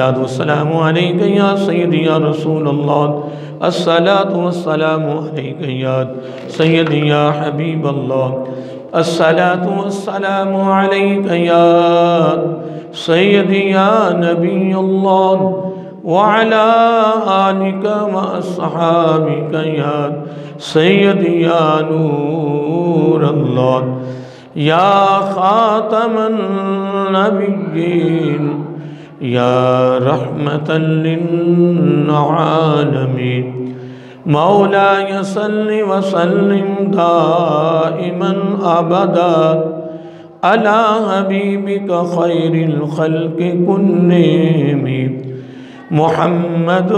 والسلام عليك يا سيدي يا رسول الله. الصلاة والسلام عليك يا سيدي يا حبيب الله. الصلاة والسلام عليك يا سيدي يا نبي الله وعلى آلك وأصحابك يا سيدي يا نور الله يا خاتم النبيين يا رحمة للعالمين. مولاي صل وسلم دائما أبدا على حبيبك خير الخلق كلهم محمد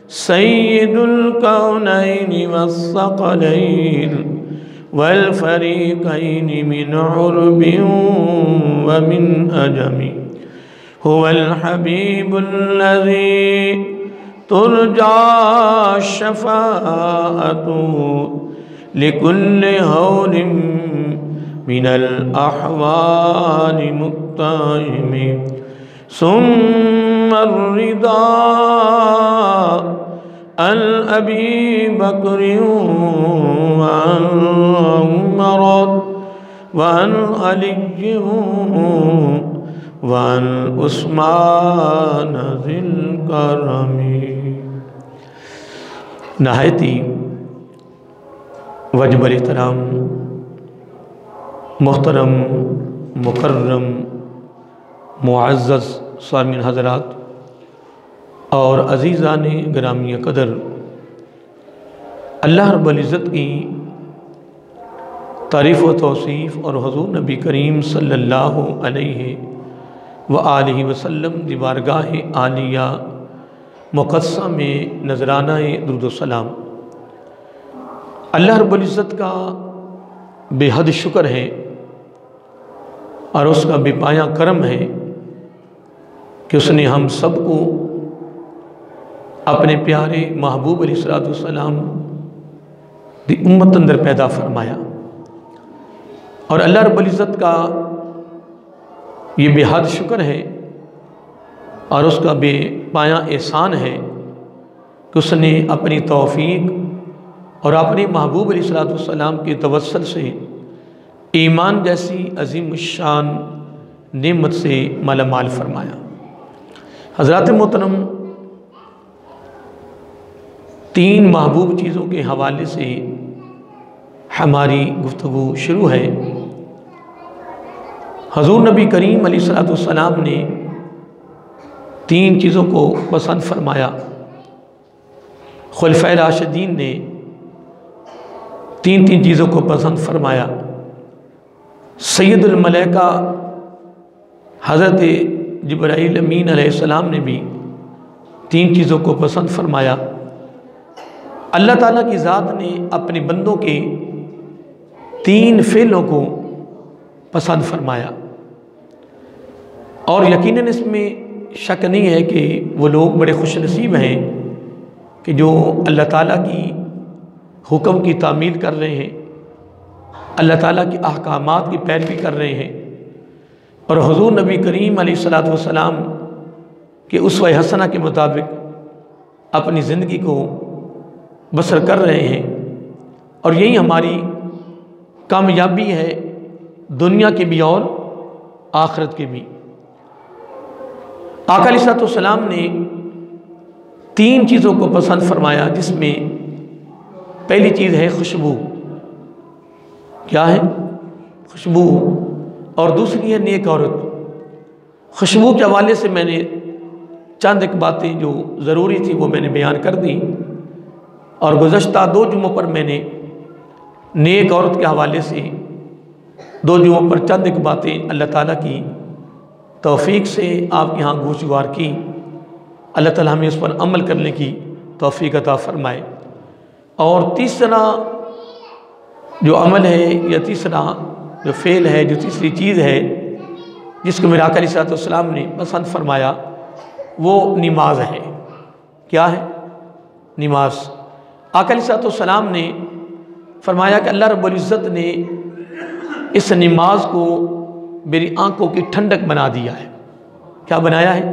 سيد الكونين والثقلين والفريقين من عرب ومن أجم. هو الحبيب الذي ترجى الشفاعة لكل هول من الأحوال مقتحم. ثم الرضا عن أبي بكر وعن عمر وعن علي وعن عثمان ذی الکرم. نہایتی واجب الاحترام محترم مکرم معزز سامعین حضرات اور عزیزان گرامی قدر، اللہ رب العزت کی تعریف و توصیف اور حضور نبی کریم صلی اللہ علیہ وآلہ وسلم دی بارگاہ عالیہ مقدسہ میں نذرانہ درود و سلام. اللہ رب العزت کا بے حد شکر ہے اور اس کا بے پایہ کرم ہے کہ اس نے ہم سب کو اپنے پیارے محبوب علیہ السلام دی امت اندر پیدا فرمایا. اور اللہ رب العزت کا یہ بے حد شکر ہے اور اس کا بے پایہ احسان ہے کہ اس نے اپنی توفیق اور اپنے محبوب علیہ السلام کے توسل سے ایمان جیسی عظیم الشان نعمت سے مالا مال فرمایا. حضرات محترم، تین محبوب چیزوں کے حوالے سے ہماری گفتگو شروع ہے. حضور نبی کریم علیہ السلام نے تین چیزوں کو پسند فرمایا. خلفائے راشدین نے تین چیزوں کو پسند فرمایا. سید الملائکہ حضرت جبرائیل امین علیہ السلام نے بھی تین چیزوں کو پسند فرمایا. اللہ تعالیٰ کی ذات نے اپنے بندوں کے تین فعلوں کو پسند فرمایا. اور یقیناً اس میں شک نہیں ہے کہ وہ لوگ بڑے خوش نصیب ہیں کہ جو اللہ تعالیٰ کی حکم کی تعمیل کر رہے ہیں، اللہ تعالیٰ کی احکامات کی پیروی کر رہے ہیں اور حضور نبی کریم علیہ السلام کے اسوہ حسنہ کے مطابق اپنی زندگی کو بسر کر رہے ہیں. اور یہی ہماری کامیابی ہے، دنیا کے بھی اور آخرت کے بھی. آقا علیہ السلام نے تین چیزوں کو پسند فرمایا، جس میں پہلی چیز ہے خوشبو. کیا ہے؟ خوشبو. اور دوسری ہے نیک عورت. خوشبو کے حوالے سے میں نے چند ایک باتیں جو ضروری تھی وہ میں نے بیان کر دی، اور گزشتہ 2 جمعوں پر میں نے نیک عورت کے حوالے سے 2 جمعوں پر چند ایک باتیں اللہ تعالیٰ کی توفیق سے آپ کے ہاں گوشگوار کی. اللہ تعالیٰ ہمیں اس پر عمل کرنے کی توفیق عطا فرمائے. اور تیسرا جو عمل ہے یا تیسرا جو فعل ہے، جو تیسری چیز ہے جس کو میرے آقا علیہ السلام نے پسند فرمایا، وہ نماز ہے. کیا ہے؟ نماز. آقا علیہ السلام نے فرمایا کہ اللہ رب العزت نے اس نماز کو میری آنکھوں کی ٹھنڈک بنا دیا ہے. کیا بنایا ہے؟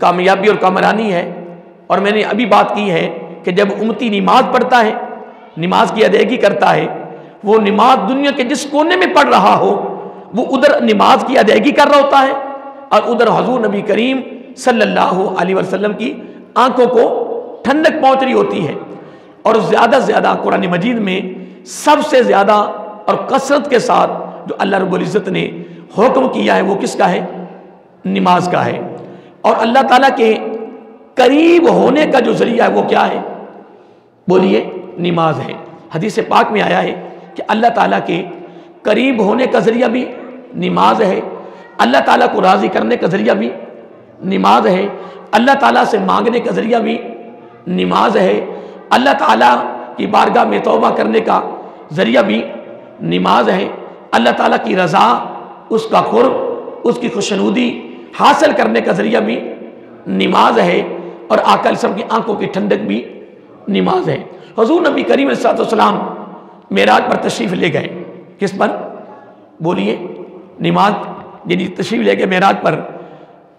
کامیابی اور کامرانی ہے، اور میں نے ابھی بات کی ہے کہ جب امتی نماز پڑھتا ہے، نماز کی ادائیگی کرتا ہے، وہ نماز دنیا کے جس کونے میں پڑھ رہا ہو وہ ادھر نماز کی ادائیگی کر رہا ہوتا ہے، اور ادھر حضور نبی کریم صلی اللہ علیہ وسلم کی آنکھوں کو ٹھنڈک پہنچ رہی ہوتی ہے۔ اور زیادہ سے زیادہ قرآن مجید میں سب سے زیادہ اور کثرت کے ساتھ جو اللہ رب العزت نے حکم کیا ہے وہ کس کا ہے؟ نماز کا ہے۔ اور اللہ تعالیٰ کے قریب ہونے کا جو ذریعہ ہے وہ کیا ہے؟ بولیے، نماز ہے۔ حدیث پاک میں آیا ہے کہ اللہ تعالیٰ کے قریب ہونے کا ذریعہ بھی نماز ہے، اللہ تعالیٰ کو راضی کرنے کا ذریعہ بھی نماز ہے، اللہ تعالیٰ سے مانگنے کا ذریعہ بھی نماز ہے، اللہ تعالیٰ کی بارگاہ میں توبہ کرنے کا ذریعہ بھی نماز ہے، اللہ تعالیٰ کی رضا، اس کا قرب، اس کی خوشنودی حاصل کرنے کا ذریعہ بھی نماز ہے، اور آقا علیہ السلام کی آنکھوں کی ٹھنڈک بھی نماز ہے۔ حضور نبی کریم علیہ السلام معراج پر تشریف لے گئے، کس پر؟ بولیے، نماز، یعنی تشریف لے گئے معراج پر۔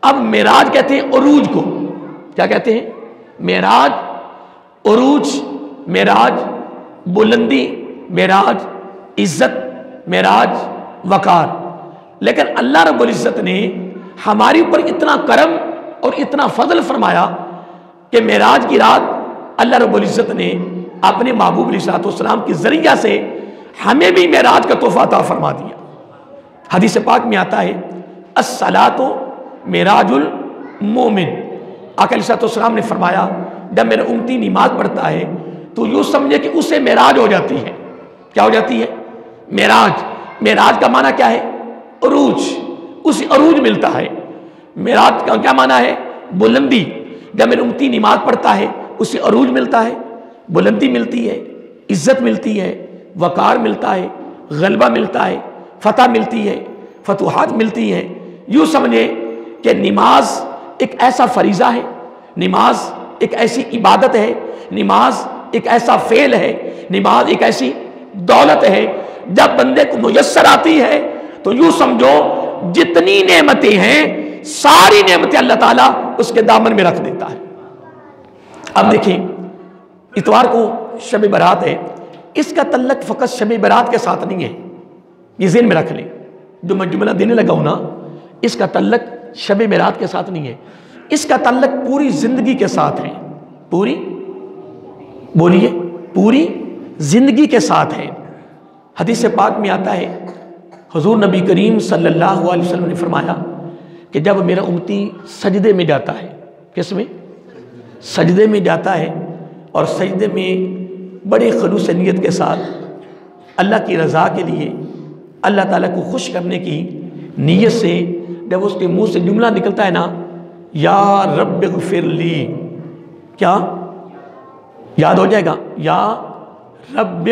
اب معراج کہتے ہیں عروج کو، کیا کہتے ہیں؟ معراج، عروج، معراج بلندی، معراج عزت، معراج وقار۔ لیکن اللہ رب العزت نے ہماری اوپر اتنا کرم اور اتنا فضل فرمایا کہ معراج کی رات اللہ رب العزت نے اپنے محبوب علیہ السلام کے ذریعہ سے ہمیں بھی معراج کا تحفہ عطا فرما دیا۔ حدیث پاک میں آتا ہے الصلاۃ معراج المومن۔ آقا علیہ السلام نے فرمایا جب میرا امتی نماز پڑھتا ہے تو یوں سمجھے کہ اسے معراج ہو جاتی ہے۔ کیا ہو جاتی ہے؟ معراج۔ معراج کا معنی کیا ہے؟ عروج، اسے عروج ملتا ہے۔ معراج کا کیا معنی ہے؟ بلندی۔ جب میرا امتی نماز پڑھتا ہے اسے عروج ملتا ہے، بلندی ملتی ہے، عزت ملتی ہے، وقار ملتا ہے، غلبہ ملتا ہے، فتح ملتی ہے، فتوحات ملتی ہیں۔ یوں سمجھے کہ نماز ایک ایسا فریضہ ہے، نماز ایک ایسی عبادت ہے، نماز ایک ایسا فعل ہے، نماز ایک ایسی دولت ہے، جب بندے کو میسر آتی ہے تو یوں سمجھو جتنی نعمتیں ہیں ساری نعمتیں اللہ تعالیٰ اس کے دامن میں رکھ دیتا ہے۔ اب دیکھیں، اتوار کو شب برات ہے، اس کا تعلق فقط شب برات کے ساتھ نہیں ہے، یہ ذہن میں رکھ لیں۔ جو میں جملہ دینے لگا ہوں نا، اس کا تعلق شب برات کے ساتھ نہیں ہے، اس کا تعلق پوری زندگی کے ساتھ ہے۔ پوری، بولیے، پوری زندگی کے ساتھ ہے۔ حدیث پاک میں آتا ہے حضور نبی کریم صلی اللہ علیہ وسلم نے فرمایا کہ جب میرا امتی سجدے میں جاتا ہے، کس میں؟ سجدے میں جاتا ہے، اور سجدے میں بڑے خلوص نیت کے ساتھ اللہ کی رضا کے لیے، اللہ تعالیٰ کو خوش کرنے کی نیت سے جب اس کے منہ سے جملہ نکلتا ہے نا، یا رب اغفر لی، کیا یاد ہو جائے گا؟ یا رب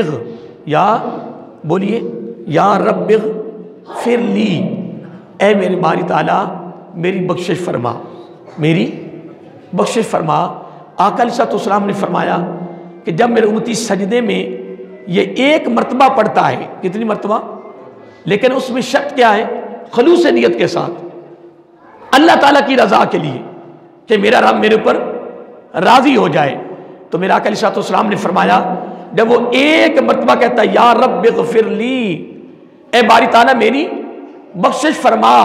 یا بولیے، یا رب اغفر لی، اے میرے باری تعالیٰ میری بخشش فرما، میری بخشش فرما۔ آقا علیہ السلام نے فرمایا کہ جب میرے امتی سجدے میں یہ ایک مرتبہ پڑھتا ہے، کتنی مرتبہ؟ لیکن اس میں شرط کیا ہے؟ خلوص نیت کے ساتھ، اللہ تعالیٰ کی رضا کے لیے، کہ میرا رب میرے اوپر راضی ہو جائے۔ تو میرا آقا علیہ السلام نے فرمایا جب وہ ایک مرتبہ کہتا ہے یا رب اغفر لی، اے باری تعالیٰ میری بخشش فرما،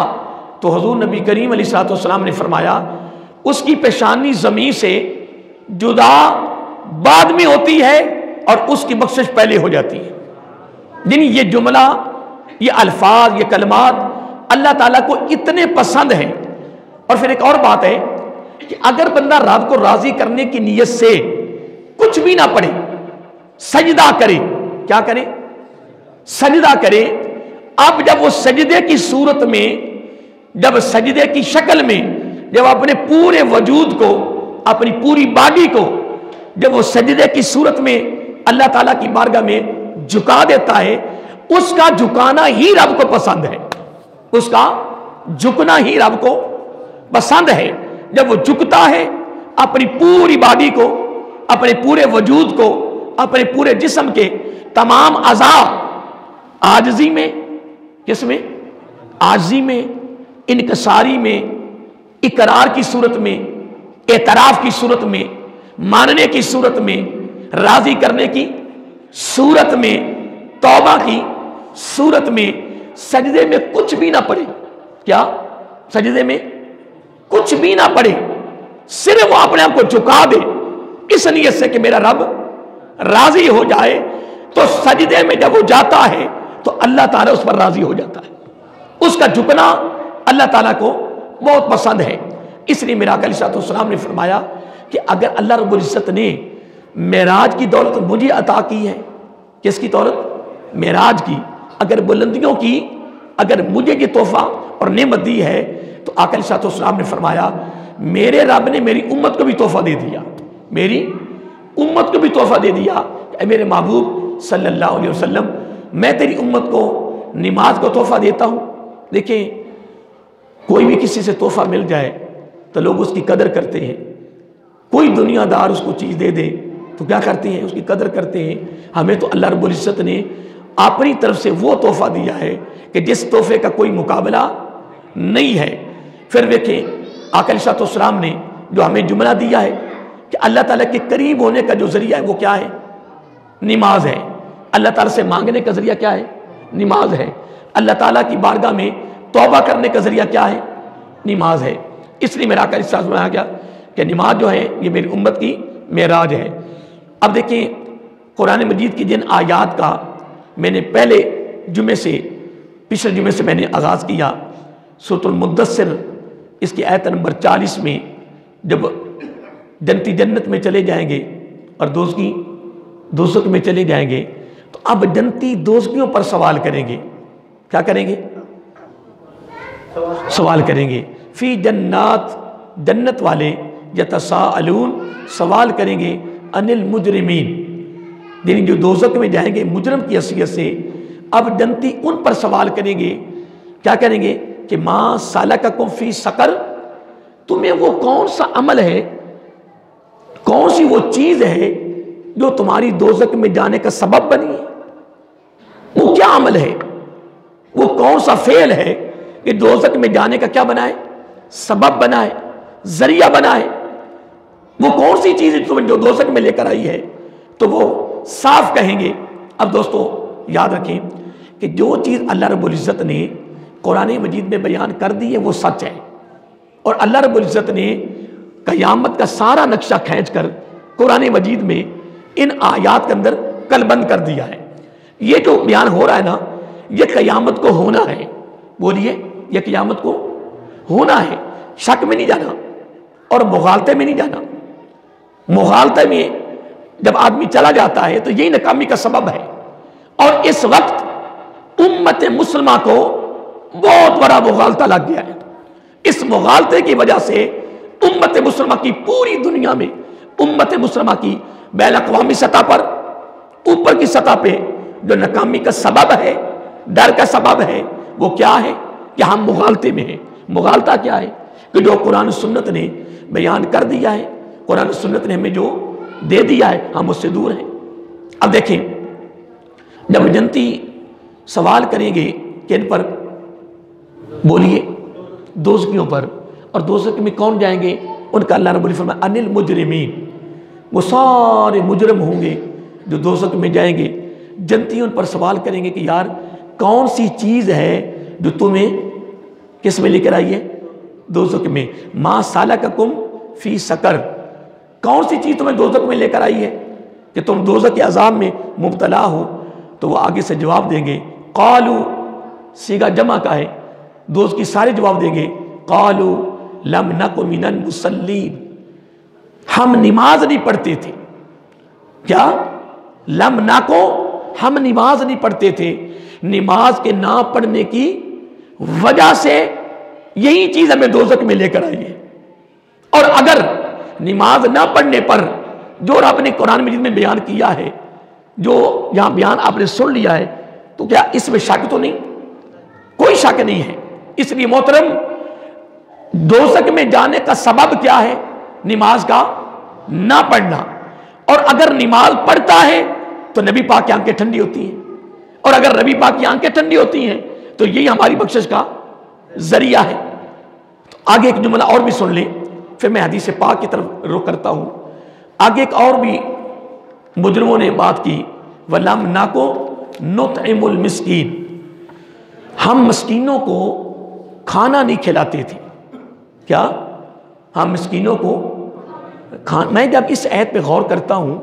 تو حضور نبی کریم علیہ السلام نے فرمایا اس کی پیشانی زمین سے جدا بعد میں ہوتی ہے اور اس کی بخشش پہلے ہو جاتی ہے۔ یعنی یہ جملہ، یہ الفاظ، یہ کلمات اللہ تعالیٰ کو اتنے پسند ہیں۔ اور پھر ایک اور بات ہے کہ اگر بندہ رب کو راضی کرنے کی نیت سے کچھ بھی نہ پڑھے، سجدہ کرے، کیا کرے؟ سجدہ کرے۔ اب جب وہ سجدے کی صورت میں، جب سجدے کی شکل میں، جب اپنے پورے وجود کو، اپنی پوری باڈی کو جب وہ سجدے کی صورت میں اللہ تعالیٰ کی بارگاہ میں جھکا دیتا ہے، اس کا جھکانا ہی رب کو پسند ہے، اس کا جھکنا ہی رب کو پسند ہے۔ جب وہ جھکتا ہے اپنی پوری باڈی کو، اپنے پورے وجود کو، اپنے پورے جسم کے تمام اعضاء عاجزی میں، کس میں؟ عاجزی میں، انکساری میں، اقرار کی صورت میں، اعتراف کی صورت میں، ماننے کی صورت میں، راضی کرنے کی صورت میں، توبہ کی صورت میں سجدے میں کچھ بھی نہ پڑے. کیا؟ سجدے میں کچھ بھی نہ پڑے، صرف وہ اپنے آپ کو جھکا دے اس نیت سے کہ میرا رب راضی ہو جائے. تو سجدے میں جب وہ جاتا ہے تو اللہ تعالیٰ اس پر راضی ہو جاتا ہے. اس کا جھکنا اللہ تعالیٰ کو بہت پسند ہے. اس لیے میرا آقا علیہ السلام نے فرمایا کہ اگر اللہ رب العزت نے معراج کی دولت مجھے عطا کی ہے، کس کی دولت؟ معراج کی. اگر بلندیوں کی اگر مجھے یہ تحفہ اور نعمت دی ہے تو آقا علیہ السلام نے فرمایا میرے رب نے میری امت کو بھی تحفہ دے دیا، میری امت کو بھی تحفہ دے دیا. اے میرے محبوب صلی اللہ علیہ وسلم، میں تیری امت کو نماز کو تحفہ دیتا ہوں. دیکھیں، کوئی بھی کسی سے تحفہ مل جائے تو لوگ اس کی قدر کرتے ہیں. کوئی دنیا دار اس کو چیز دے دے تو کیا کرتے ہیں؟ اس کی قدر کرتے ہیں. ہمیں تو اللہ رب العزت نے اپنی طرف سے وہ تحفہ دیا ہے کہ جس تحفے کا کوئی مقابلہ نہیں ہے. پھر دیکھیں آقا علیہ السلام نے جو ہمیں جملہ دیا ہے کہ اللہ تعالیٰ کے قریب ہونے کا جو ذریعہ ہے وہ کیا ہے؟ نماز ہے. اللہ تعالیٰ سے مانگنے کا ذریعہ کیا ہے؟ نماز ہے. اللہ تعالیٰ کی بارگاہ میں توبہ کرنے کا ذریعہ کیا ہے؟ نماز ہے. اس لیے میرا آقا علیہ السلام میں آ گیا کہ نماز جو ہے یہ میری امت کی معراج ہے. اب دیکھیں قرآن مجید کی جن آیات کا میں نے پہلے جمعے سے، پچھلے جمعے سے میں نے آغاز کیا، سورۃ المدثر اس کی آیت نمبر 40 میں جب جنتی جنت میں چلے جائیں گے اور دوزخی دوزخ میں چلے جائیں گے تو اب جنتی دوزخیوں پر سوال کریں گے. کیا کریں گے؟ سوال کریں گے. فی جنات، جنت والے یتساءلون سوال کریں گے عن المجرمین، یعنی جو دوزخ میں جائیں گے مجرم کی حیثیت سے. اب جنتی ان پر سوال کریں گے، کیا کریں گے کہ ما سلککم فی سقر، تمہیں وہ کون سا عمل ہے، کون سی وہ چیز ہے جو تمہاری دوزخ میں جانے کا سبب بنی ہے؟ وہ کیا عمل ہے، وہ کون سا فعل ہے کہ دوزخ میں جانے کا کیا بنا ہے؟ سبب بنا ہے، ذریعہ بنا ہے. وہ کون سی چیز تمہیں جو دوزخ میں لے کر آئی ہے؟ تو وہ صاف کہیں گے. اب دوستو یاد رکھیں کہ جو چیز اللہ رب العزت نے قرآن مجید میں بیان کر دی ہے وہ سچ ہے، اور اللہ رب العزت نے قیامت کا سارا نقشہ کھینچ کر قرآن مجید میں ان آیات کے اندر کل بند کر دیا ہے. یہ جو بیان ہو رہا ہے نا، یہ قیامت کو ہونا ہے. بولیے، یہ قیامت کو ہونا ہے، شک میں نہیں جانا اور مغالطے میں نہیں جانا. مغالطے میں جب آدمی چلا جاتا ہے تو یہی ناکامی کا سبب ہے. اور اس وقت امت مسلمہ کو بہت بڑا مغالطہ لگ گیا ہے. اس مغالطے کی وجہ سے امت مسلمہ کی پوری دنیا میں، امت مسلمہ کی بین الاقوامی سطح پر، اوپر کی سطح پہ جو ناکامی کا سبب ہے، ڈر کا سبب ہے، وہ کیا ہے کہ ہم مغالطے میں ہیں. مغالطہ کیا ہے کہ جو قرآن و سنت نے بیان کر دیا ہے، قرآن و سنت نے ہمیں جو دے دیا ہے، ہم اس سے دور ہیں. اب دیکھیں جب جنتی سوال کریں گے کہ ان پر، بولیے، دوزخیوں پر. اور دوزخ میں کون جائیں گے؟ ان کا اللہ رب العزت فرمایا ان المجرمین، وہ سارے مجرم ہوں گے جو دوزخ میں جائیں گے. جنتی ان پر سوال کریں گے کہ یار کون سی چیز ہے جو تمہیں کس میں لے کر آئی ہے؟ دوزخ میں. ما سلککم فی سقر، کون سی چیز تمہیں دوزخ میں لے کر آئی ہے کہ تم دوزخ کے عذاب میں مبتلا ہو؟ تو وہ آگے سے جواب دیں گے قالو، سیغہ جمع کا ہے، دوزخ کی سارے جواب دیں گے قالو لم نک من المصلین، ہم نماز نہیں پڑھتے تھے. کیا؟ لم نکو، ہم نماز نہیں پڑھتے تھے. نماز کے نہ پڑھنے کی وجہ سے یہی چیز ہمیں دوزخ میں لے کر آئی ہے. اور اگر نماز نہ پڑھنے پر جو رب نے قرآن مجید میں بیان کیا ہے، جو یہاں بیان آپ نے سن لیا ہے، تو کیا اس میں شک تو نہیں؟ کوئی شک نہیں ہے. اس لیے محترم، دوزخ میں جانے کا سبب کیا ہے؟ نماز کا نہ پڑھنا. اور اگر نماز پڑھتا ہے تو نبی پاک کی آنکھیں ٹھنڈی ہوتی ہیں، اور اگر نبی پاک کی آنکھیں ٹھنڈی ہوتی ہیں تو یہی ہماری بخشش کا ذریعہ ہے. تو آگے ایک جملہ اور بھی سن لیں، پھر میں حدیث پاک کی طرف رخ کرتا ہوں۔ آگے ایک اور بھی مجرموں نے بات کی، وَلَمْ نَكُ نُطْعِمُ الْمِسْكِينَ، ہم مسکینوں کو کھانا نہیں کھلاتے تھے۔ کیا؟ ہم مسکینوں کو میں جب اس آیت پہ غور کرتا ہوں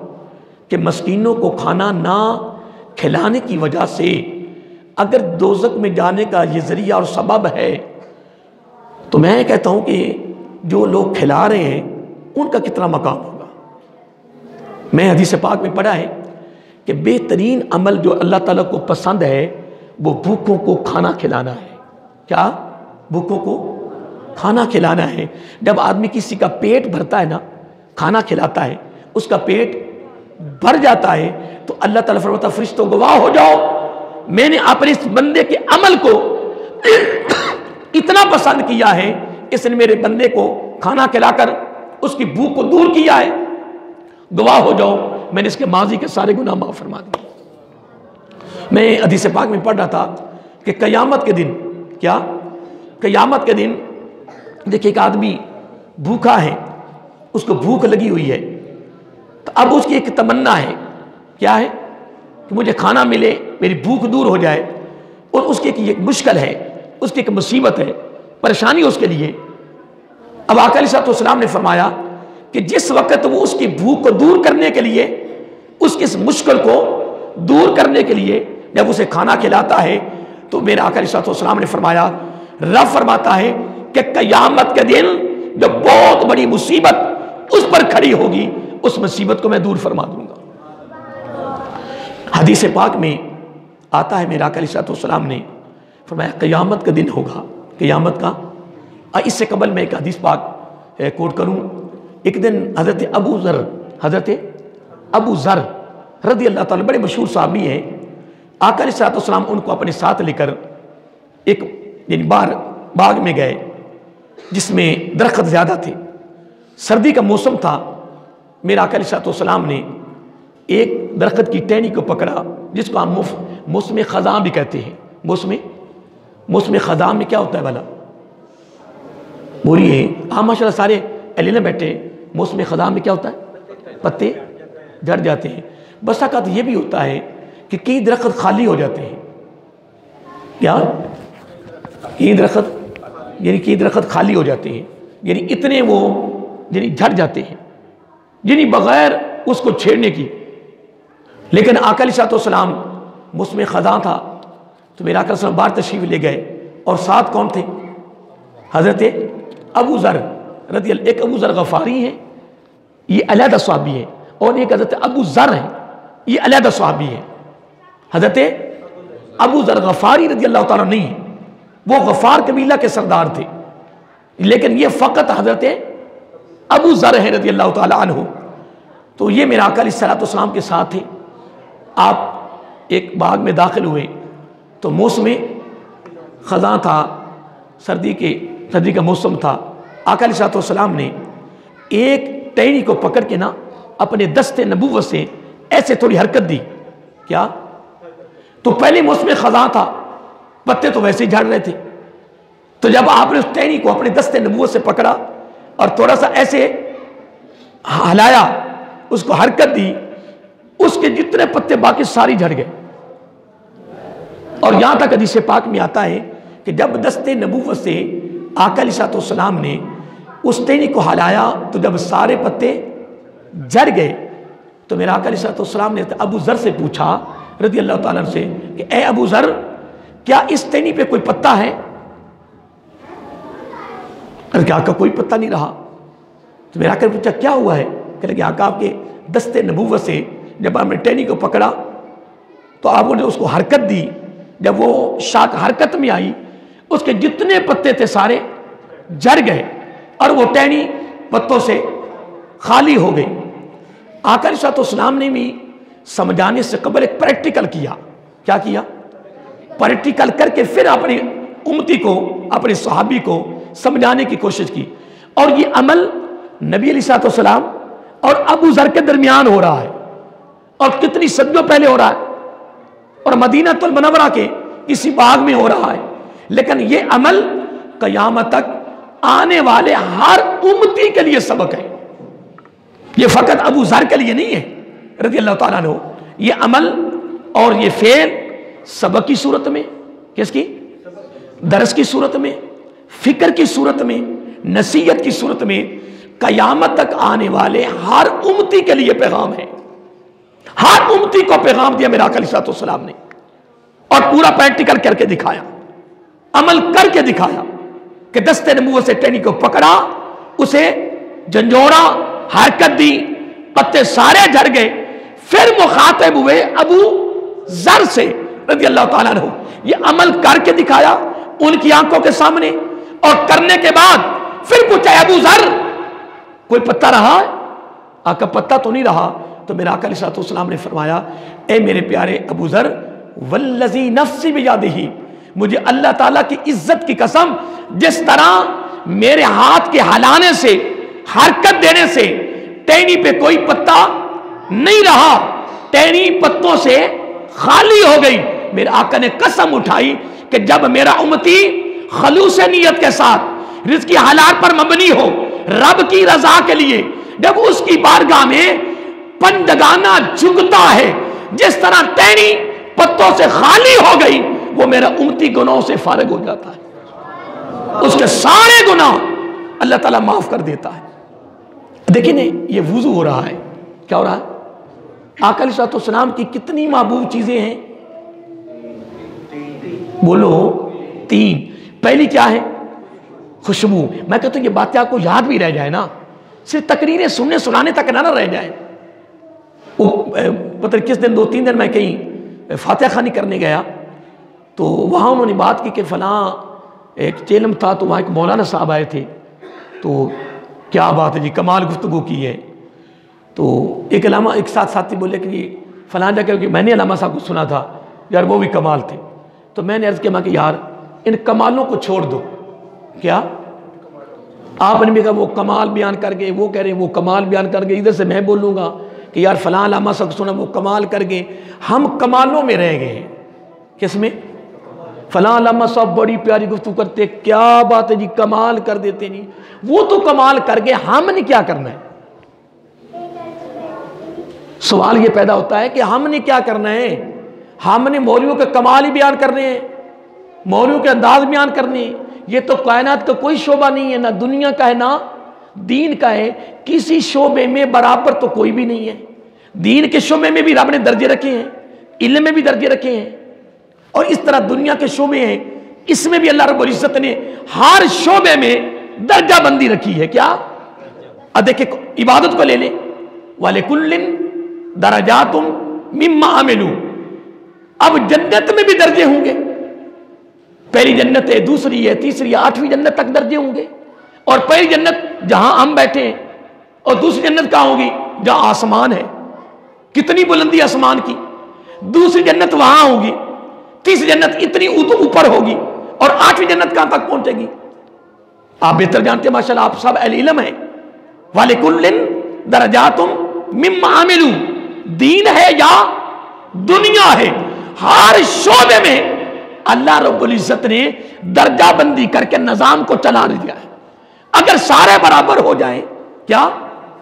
کہ مسکینوں کو کھانا نہ کھلانے کی وجہ سے اگر دوزخ میں جانے کا یہ ذریعہ اور سبب ہے، تو میں کہتا ہوں کہ جو لوگ کھلا رہے ہیں ان کا کتنا مقام ہوگا۔ میں حدیث پاک میں پڑھا ہے کہ بہترین عمل جو اللہ تعالیٰ کو پسند ہے وہ بھوکوں کو کھانا کھلانا ہے۔ کیا؟ بھوکوں کو کھانا کھلانا ہے۔ جب آدمی کسی کا پیٹ بھرتا ہے نا، کھانا کھلاتا ہے، اس کا پیٹ بھر جاتا ہے، تو اللہ تعالیٰ فرماتا ہے فرشتوں گواہ ہو جاؤ، میں نے اپنے اس بندے کے عمل کو اتنا پسند کیا ہے، اس نے میرے بندے کو کھانا کھلا کر اس کی بھوک کو دور کیا ہے، گواہ ہو جاؤ میں نے اس کے ماضی کے سارے گناہ معاف فرما دیے۔ میں حدیث پاک میں پڑھ رہا تھا کہ قیامت کے دن، کیا؟ قیامت کے دن دیکھیں ایک آدمی بھوکا ہے، اس کو بھوک لگی ہوئی ہے، تو اب اس کی ایک تمنا ہے، کیا ہے؟ کہ مجھے کھانا ملے، میری بھوک دور ہو جائے، اور اس کی ایک مشکل ہے، اس کی ایک مصیبت ہے، پریشانی اس کے لیے۔ اب آقا علیہ السلام نے فرمایا کہ جس وقت وہ اس کی بھوک کو دور کرنے کے لیے، اس کی اس مشکل کو دور کرنے کے لیے جب اسے کھانا کھلاتا ہے، تو میرے آقا علیہ السلام نے فرمایا، رب فرماتا ہے کہ قیامت کے دن جو بہت بڑی مصیبت اس پر کھڑی ہوگی، اس مصیبت کو میں دور فرما دوں گا۔ حدیث پاک میں آتا ہے میرے آقا علیہ السلام نے فرمایا قیامت کا دن ہوگا، قیامت کا۔ اس سے قبل میں ایک حدیث پاک کوٹ کروں۔ ایک دن حضرت ابو ذر رضی اللہ تعالیٰ بڑے مشہور صحابی ہیں، آقا علیہ السلام ان کو اپنے ساتھ لے کر ایک باغ میں گئے جس میں درخت زیادہ تھے، سردی کا موسم تھا۔ میرے آقا علیہ السلام نے ایک درخت کی ٹہنی کو پکڑا جس کو ہم موسم خزاں بھی کہتے ہیں۔ موسم خزاں میں کیا ہوتا ہے بھلا؟ بولیے، ہاں ماشاء اللہ سارے اہل بیٹھے۔ موسم خزاں میں کیا ہوتا ہے؟ پتے جھڑ جاتے ہیں۔ بس اوقات یہ بھی ہوتا ہے کہ کئی درخت خالی ہو جاتے ہیں۔ کیا؟ کئی درخت خالی ہو جاتے ہیں، یعنی اتنے وہ جھڑ جاتے ہیں، یعنی بغیر اس کو چھیڑنے کی۔ لیکن آقا علیہ السلام موسم خزاں تھا تو میرا آقا صلی اللہ علیہ وسلم باہر تشریف لے گئے، اور ساتھ کون تھے؟ حضرت ابو ذر رضی اللہ، ایک ابو ذر غفاری ہیں، یہ علیحدہ صحابی ہے، اور ایک حضرت ابو ذر ہیں، یہ علیحدہ صحابی ہے۔ حضرت ابو ذر غفاری رضی اللہ تعالیٰ نہیں، وہ غفار قبیلہ کے سردار تھے، لیکن یہ فقط حضرت ابو ذر ہیں رضی اللہ تعالیٰ عنہ۔ تو یہ میرے آقا علیہ السلام کے ساتھ تھے۔ آپ ایک باغ میں داخل ہوئے تو موسم خزاں تھا، سردی کا موسم تھا۔ آقا علیہ السلام نے ایک ٹہنی کو پکڑ کے نا اپنے دست نبوت سے ایسے تھوڑی حرکت دی۔ کیا؟ تو پہلے موسم خزاں تھا، پتے تو ویسے ہی جھڑ رہے تھے، تو جب آپ نے اس ٹہنی کو اپنے دست نبوت سے پکڑا اور تھوڑا سا ایسے ہلایا، اس کو حرکت دی، اس کے جتنے پتے باقی ساری جھڑ گئے۔ اور یہاں تک حدیث پاک میں آتا ہے کہ جب دست نبوت سے آقا علیہ السلام نے اس ٹہنی کو ہلایا تو جب سارے پتے جھڑ گئے تو میرا آقا علیہ السلام نے ابو ذر سے پوچھا رضی اللہ تعالیٰ عنہ سے کہ اے ابو ذر، کیا اس ٹہنی پہ کوئی پتا ہے؟ کہ آقا کوئی پتہ نہیں رہا۔ تو میرا آقا نے پوچھا کیا ہوا ہے؟ کہ لگے آقا آپ کے دست نبوت سے جب آپ نے ٹہنی کو پکڑا تو آپ نے اس کو حرکت دی، جب وہ شاخ حرکت میں آئی اس کے جتنے پتے تھے سارے جھڑ گئے اور وہ ٹہنی پتوں سے خالی ہو گئی۔ آقا علیہ السلام نے بھی سمجھانے سے قبل ایک پریکٹیکل کیا۔ کیا کیا؟ پریکٹیکل کر کے پھر اپنی امتی کو، اپنے صحابی کو سمجھانے کی کوشش کی۔ اور یہ عمل نبی علیہ السلام اور ابو ذر کے درمیان ہو رہا ہے، اور کتنی صدیوں پہلے ہو رہا ہے، اور مدینہ المنورہ کے کسی باغ میں ہو رہا ہے، لیکن یہ عمل قیامت تک آنے والے ہر امتی کے لیے سبق ہے. یہ فقط ابو ذر کے لیے نہیں ہے رضی اللہ تعالیٰ عنہ. یہ عمل اور یہ فعل سبق کی صورت میں، کس کی؟ درس کی صورت میں، فکر کی صورت میں، نصیحت کی صورت میں قیامت تک آنے والے ہر امتی کے لیے پیغام ہے. ہر امتی کو پیغام دیا میرا آقا علیہ الصلوۃ والسلام نے، اور پورا پریکٹیکل کر کے دکھایا، عمل کر کے دکھایا کہ دستے نبوت سے ٹہنی کو پکڑا، اسے جھنجھوڑا، حرکت دی، پتے سارے جھڑ گئے. پھر مخاطب ہوئے ابو ذر سے رضی اللہ تعالیٰ عنہ. یہ عمل کر کے دکھایا ان کی آنکھوں کے سامنے، اور کرنے کے بعد پھر پوچھا ابو ذر کوئی پتہ رہا؟ آقا پتہ تو نہیں رہا. تو میرا آقا علیہ الصلوۃ والسلام نے فرمایا اے میرے پیارے ابو ذر، والذی نفسی بیدہ، مجھے اللہ تعالیٰ کی عزت کی قسم، جس طرح میرے ہاتھ کے ہلانے سے، حرکت دینے سے ٹہنی پہ کوئی پتا نہیں رہا، ٹہنی پتوں سے خالی ہو گئی. میرے آقا نے قسم اٹھائی کہ جب میرا امتی خلوص نیت کے ساتھ رزق کی حلال پر مبنی ہو، رب کی رضا کے لیے، جب اس کی بارگاہ میں پنجگانہ جھکتا ہے، جس طرح ٹہنی پتوں سے خالی ہو گئی، وہ میرا امتی گناہوں سے فارغ ہو جاتا ہے، اس کے سارے گناہ اللہ تعالیٰ معاف کر دیتا ہے. دیکھیں نا، یہ وضو ہو رہا ہے، کیا ہو رہا ہے؟ آقا علیہ الصلوۃ والسلام کی کتنی محبوب چیزیں ہیں؟ بولو 3. پہلی کیا ہے؟ خوشبو. میں کہتا ہوں یہ باتیں آپ کو یاد بھی رہ جائے نا، صرف تقریریں سننے سنانے تک نہ رہ جائے. پتہ کس دن 2-3 دن میں کہیں فاتحہ خوانی کرنے گیا، تو وہاں انہوں نے بات کی کہ فلاں ایک چیلم تھا، تو وہاں ایک مولانا صاحب آئے تھے، تو کیا بات ہے جی، کمال گفتگو کی ہے. تو ایک علامہ، ایک ساتھی بولے کہ فلاں جگہ کہ میں نے علامہ صاحب کو سنا تھا یار وہ بھی کمال تھے. تو میں نے عرض کیا کہ یار ان کمالوں کو چھوڑ دو. کیا آپ نے بھی کہا وہ کمال بیان کر گئے، وہ کہہ رہے ہیں وہ کمال بیان کر گئے، ادھر سے میں بولوں گا کہ یار فلاں علامہ صاحب سنا وہ کمال کر گئے. ہم کمالوں میں رہ گئے ہیں. کس میں؟ فلاں علامہ صاحب بڑی پیاری گفتگو کرتے، کیا بات ہے جی، کمال کر دیتے. نہیں، وہ تو کمال کر گئے، ہم نے کیا کرنا ہے؟ سوال یہ پیدا ہوتا ہے کہ ہم نے کیا کرنا ہے؟ ہم نے مولویوں کے کمال ہی بیان کرنے ہیں، مولویوں کے انداز بیان کرنے ہیں. یہ تو کائنات کا کوئی شعبہ نہیں ہے، نہ دنیا کا ہے نہ دین کا ہے. کسی شعبے میں برابر تو کوئی بھی نہیں ہے. دین کے شعبے میں بھی رب نے درجے رکھے ہیں، علم میں بھی درجے رکھے ہیں، اور اس طرح دنیا کے شعبے ہیں، اس میں بھی اللہ رب العزت نے ہر شعبے میں درجہ بندی رکھی ہے. کیا؟ اب دیکھیں عبادت کو لے لیں، وَلِكُلٍّ دَرَجَاتٌ مِّمَّا عَمِلُوا. اب جنت میں بھی درجے ہوں گے، پہلی جنت ہے، دوسری ہے، تیسری ہے، 8ویں جنت تک درجے ہوں گے. اور پہلی جنت جہاں ہم بیٹھے ہیں، اور دوسری جنت کہاں ہوگی؟ جہاں آسمان ہے. کتنی بلندی آسمان کی. دوسری جنت وہاں ہوگی، تیسری جنت اتنی اوپر ہوگی، اور 8ویں جنت کہاں تک پہنچے گی؟ آپ بہتر جانتے ہیں، ماشاءاللہ آپ سب اہل علم ہیں. وَلِكُلٍّ دَرَجَاتٌ مِّمَّا عَمِلُوا. دین ہے یا دنیا ہے، ہر شعبے میں اللہ رب العزت نے درجہ بندی کر کے نظام کو چلا دیا ہے. اگر سارے برابر ہو جائیں، کیا؟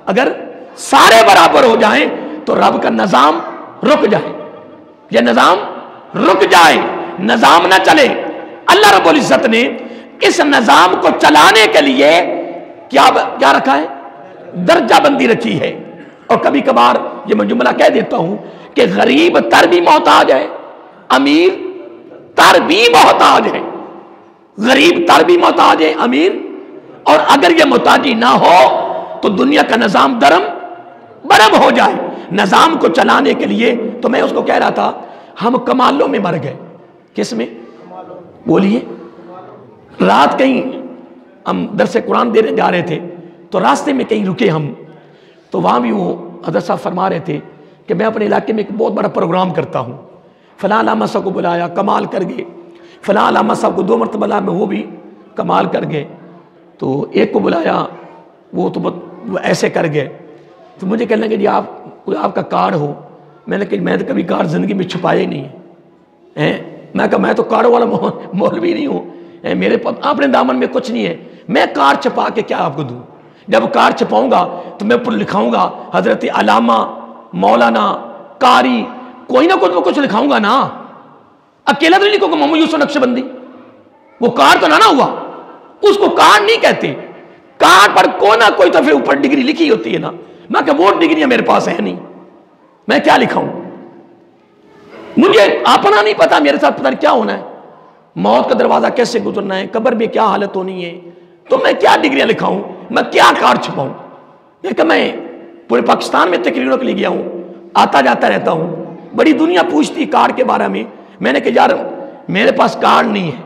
اگر سارے برابر ہو جائیں تو رب کا نظام رک جائے. یہ نظام رک جائے، نظام نہ چلے. اللہ رب العزت نے اس نظام کو چلانے کے لیے کیا رکھا ہے؟ درجہ بندی رکھی ہے. اور کبھی کبھار یہ میں جملہ کہہ دیتا ہوں کہ غریب تر بھی محتاج ہے، امیر تر بھی محتاج ہے. غریب تر بھی محتاج ہے، امیر. اور اگر یہ محتاجی نہ ہو تو دنیا کا نظام درم برم ہو جائے. نظام کو چلانے کے لیے تو میں اس کو کہہ رہا تھا ہم کمالوں میں مر گئے. کس میں؟ بولیے. رات کہیں ہم درس قرآن دینے جا رہے تھے، تو راستے میں کہیں رکے ہم، تو وہاں بھی وہ حضرت صاحب فرما رہے تھے کہ میں اپنے علاقے میں ایک بہت بڑا پروگرام کرتا ہوں، فلاں علامہ صاحب کو بلایا، کمال کر گئے. فلاں علامہ صاحب کو 2 مرتبہ میں وہ بھی کمال کر گئے. تو ایک کو بلایا، وہ تو وہ ایسے کر گئے. تو مجھے کہنے لگے جی کوئی آپ کا کارڈ ہو. میں نے کہا میں تو کبھی کارڈ زندگی میں چھپایا ہی نہیں ہے. میں کہا میں تو کارڈ والا مولوی نہیں ہوں، میرے اپنے دامن میں کچھ نہیں ہے. میں کارڈ چھپا کے کیا آپ کو دوں؟ جب کارڈ چھپاؤں گا تو میں پر لکھاؤں گا حضرت علامہ مولانا قاری، کوئی نہ کوئی تو کچھ لکھاؤں گا نا، اکیلا تو نہیں لکھوں گا محمد یوسف نقشبندی، وہ کارڈ تو نہ ہوا، اس کو کارڈ نہیں کہتے، کارڈ پر کوئی نہ کوئی تو پھر اوپر ڈگری لکھی ہوتی ہے نا، میں کہ وہ ڈگریاں میرے پاس ہے نہیں، میں کیا لکھاؤں؟ مجھے اپنا نہیں پتا میرے ساتھ پتہ نہیں کیا ہونا ہے، موت کا دروازہ کیسے گزرنا ہے، قبر میں کیا حالت ہونی ہے، تو میں کیا ڈگریاں لکھاؤں، میں کیا کارڈ چھپاؤں؟ کہ میں پورے پاکستان میں تقریروں کے لیے گیا ہوں، آتا جاتا رہتا ہوں، بڑی دنیا پوچھتی کارڈ کے بارے میں نے کہا یار میرے پاس کارڈ نہیں ہے،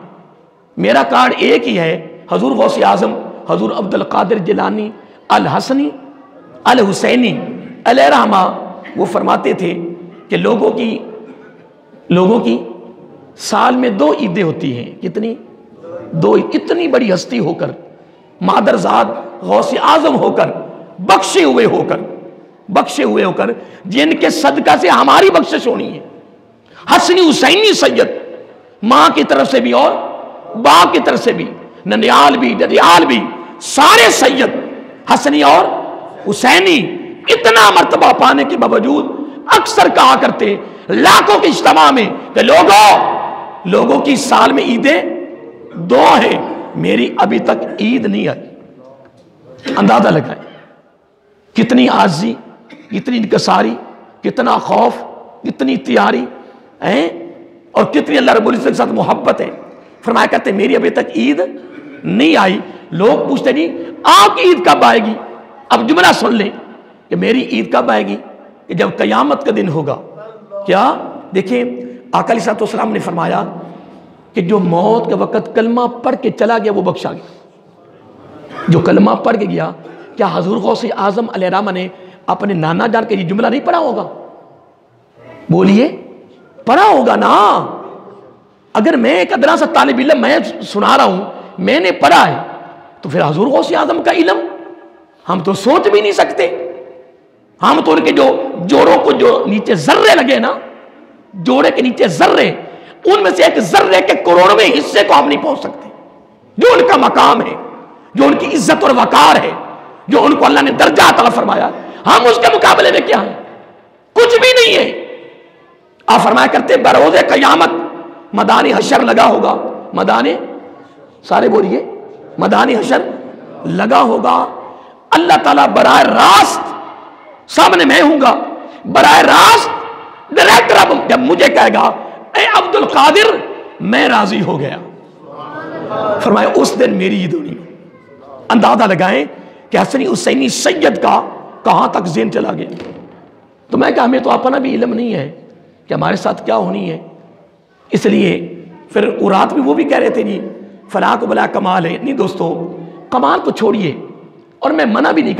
میرا کارڈ ایک ہی ہے، حضور غوث اعظم حضور عبد القادر جیلانی الحسنی الحسینی علیہ رحمہ، وہ فرماتے تھے کہ لوگوں کی سال میں 2 عیدیں ہوتی ہیں، کتنی؟ 2 عید، اتنی بڑی ہستی ہو کر، مادرزاد غوث اعظم ہو کر، بخشے ہوئے ہو کر جن کے صدقہ سے ہماری بخشش ہونی ہے، حسنی حسینی سید، ماں کی طرف سے بھی اور باپ کی طرف سے بھی، ننیال بھی ڈڈیال بھی، سارے سید حسنی اور حسینی، اتنا مرتبہ پانے کے باوجود اکثر کہا کرتے لاکھوں کے اجتماع میں کہ لوگوں کی سال میں عیدیں 2 ہیں، میری ابھی تک عید نہیں آئی۔ اندازہ لگائیں کتنی عاجزی، کتنی انکساری، کتنا خوف، کتنی تیاری ہیں، اور کتنی اللہ رب العزت کے ساتھ محبت ہے۔ فرمایا کرتے میری ابھی تک عید نہیں آئی، لوگ پوچھتے نہیں آپ کی عید کب آئے گی؟ اب جملہ سن لیں کہ میری عید کب آئے گی؟ کہ جب قیامت کا دن ہوگا۔ کیا؟ دیکھیں آقا علیہ السلام نے فرمایا کہ جو موت کے وقت کلمہ پڑھ کے چلا گیا وہ بخشا گیا، جو کلمہ پڑھ کے گیا۔ کیا حضور غوث اعظم علیہ رحمہ نے اپنے نانا جان کے یہ جملہ نہیں پڑھا ہوگا؟ بولیے پڑھا ہوگا نا۔ اگر میں ایک ادنا سا طالب علم میں سنا رہا ہوں، میں نے پڑھا ہے، تو پھر حضور غوث اعظم کا علم ہم تو سوچ بھی نہیں سکتے۔ ہم تو ان کے جو جوڑوں کو جو نیچے ذرے لگے نا، جوڑے کے نیچے ذرے، ان میں سے ایک ذرے کے کروڑویں حصے کو ہم نہیں پہنچ سکتے، جو ان کا مقام ہے، جو ان کی عزت اور وقار ہے، جو ان کو اللہ نے درجہ عطا فرمایا، ہم اس کے مقابلے میں کیا ہیں؟ کچھ بھی نہیں ہے۔ آپ فرمایا کرتے بروز قیامت میدان حشر لگا ہوگا، سارے بولیے میدان حشر لگا ہوگا، اللہ تعالیٰ براہ راست سامنے میں ہوں گا، براہ راست ڈائریکٹ رب جب مجھے کہے گا اے عبد القادر میں راضی ہو گیا، فرمایا اس دن میری عید ہونی۔ اندازہ لگائیں کہ حسنی حسینی سید کا کہاں تک ذہن چلا گیا۔ تو میں کہا ہمیں تو اپنا بھی علم نہیں ہے کہ ہمارے ساتھ کیا ہونی ہے، اس لیے پھر رات بھی وہ بھی کہہ رہے تھے جی فلاں کو بلا کمال ہے، نہیں دوستو کمال کو چھوڑیے، اور میں منع بھی نہیں کر